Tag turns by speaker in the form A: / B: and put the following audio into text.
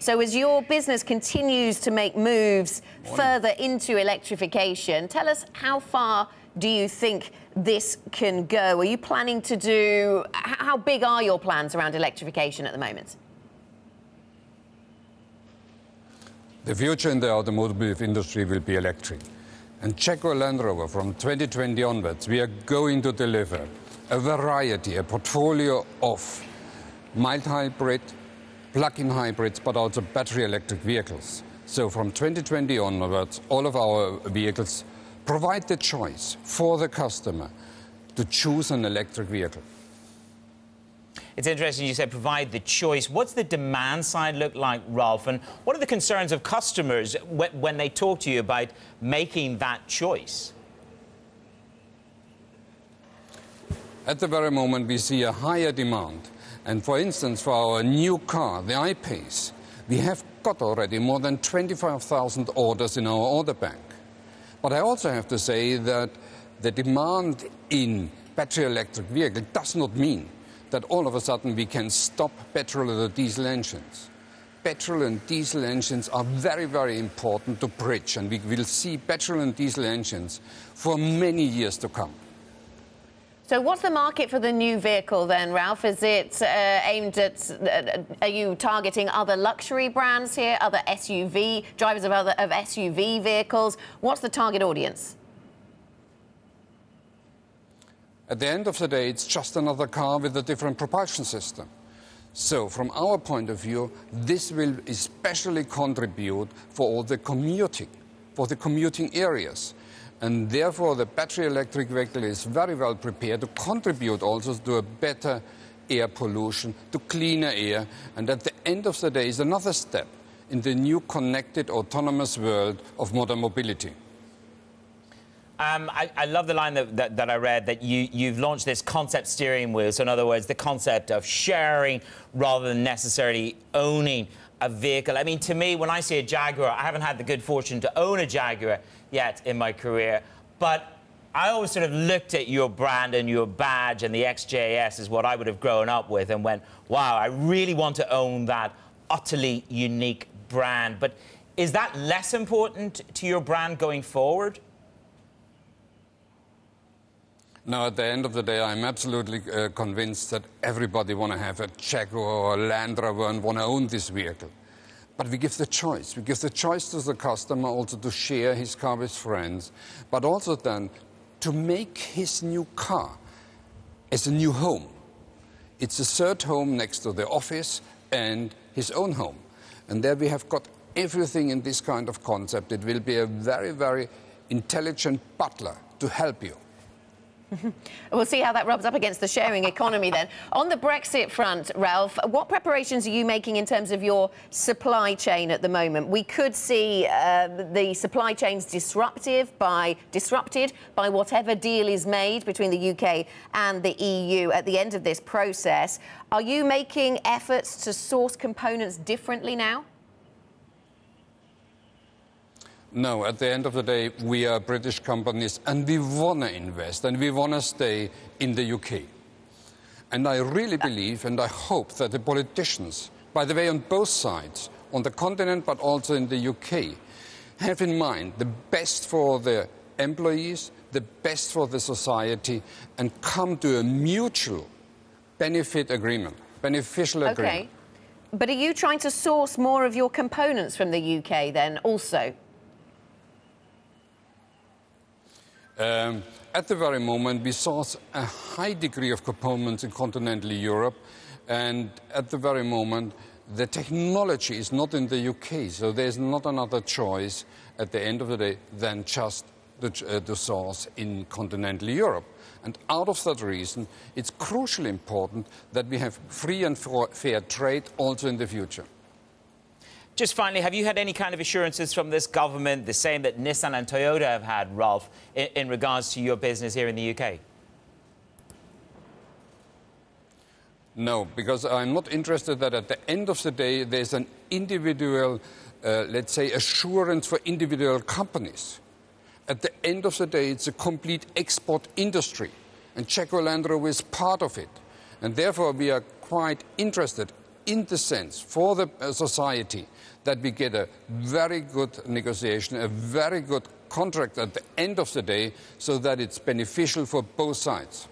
A: So as your business continues to make moves further into electrification, tell us how far do you think this can go? Are you planning to do... How big are your plans around electrification at the moment?
B: The future in the automotive industry will be electric. And Jaguar Land Rover, from 2020 onwards, we are going to deliver a variety, a portfolio of mild hybrid, plug-in hybrids, but also battery electric vehicles. So from 2020 onwards, all of our vehicles provide the choice for the customer to choose an electric vehicle.
C: It's interesting you said provide the choice. What's the demand side look like, Ralf? And what are the concerns of customers when they talk to you about making that choice?
B: At the very moment, we see a higher demand. And for instance, for our new car, the I-Pace, we have got already more than 25,000 orders in our order bank. But I also have to say that the demand in battery electric vehicle does not mean that all of a sudden we can stop petrol or diesel engines. Petrol and diesel engines are very, very important to bridge, and we will see petrol and diesel engines for many years to come.
A: So what's the market for the new vehicle then, Ralf? Is it aimed at, are you targeting other luxury brands here, other SUV, drivers of SUV vehicles? What's the target audience?
B: At the end of the day, it's just another car with a different propulsion system. So from our point of view, this will especially contribute for all the commuting, for the commuting areas. And therefore, the battery electric vehicle is very well prepared to contribute also to a better air pollution, to cleaner air. And at the end of the day, is another step in the new connected autonomous world of modern mobility.
C: I love the line that I read, that you've launched this concept steering wheel. So in other words, the concept of sharing rather than necessarily owning a vehicle. I mean, to me, when I see a Jaguar, I haven't had the good fortune to own a Jaguar yet in my career, but I always sort of looked at your brand and your badge, and the XJS is what I would have grown up with, and went, wow, I really want to own that utterly unique brand. But is that less important to your brand going forward?
B: No, at the end of the day, I'm absolutely convinced that everybody want to have a Jaguar or a Land Rover and want to own this vehicle. But we give the choice. We give the choice to the customer also to share his car with friends, but also then to make his new car as a new home. It's a third home next to the office and his own home. And there we have got everything in this kind of concept. It will be a very, very intelligent butler to help you.
A: We'll see how that rubs up against the sharing economy then. On the Brexit front, Ralf, what preparations are you making in terms of your supply chain at the moment? We could see the supply chains disrupted by whatever deal is made between the UK and the EU at the end of this process. Are you making efforts to source components differently now?
B: No, at the end of the day, we are British companies and we want to invest and we want to stay in the UK. And I really believe and I hope that the politicians, by the way, on both sides, on the continent but also in the UK, have in mind the best for their employees, the best for the society, and come to a mutual benefit agreement, beneficial agreement.
A: Okay. But are you trying to source more of your components from the UK then also?
B: At the very moment, we source a high degree of components in continental Europe, and at the very moment, the technology is not in the UK, so there's not another choice at the end of the day than just the source in continental Europe. And out of that reason, it's crucially important that we have free and fair trade also in the future.
C: Just finally, have you had any kind of assurances from this government, the same that Nissan and Toyota have had, Ralf, in regards to your business here in the UK?
B: No, because I'm not interested that at the end of the day there's an individual, let's say, assurance for individual companies. At the end of the day, it's a complete export industry, and Jaguar Land Rover is part of it. And therefore, we are quite interested in the sense for the society that we get a very good negotiation, a very good contract at the end of the day, so that it's beneficial for both sides.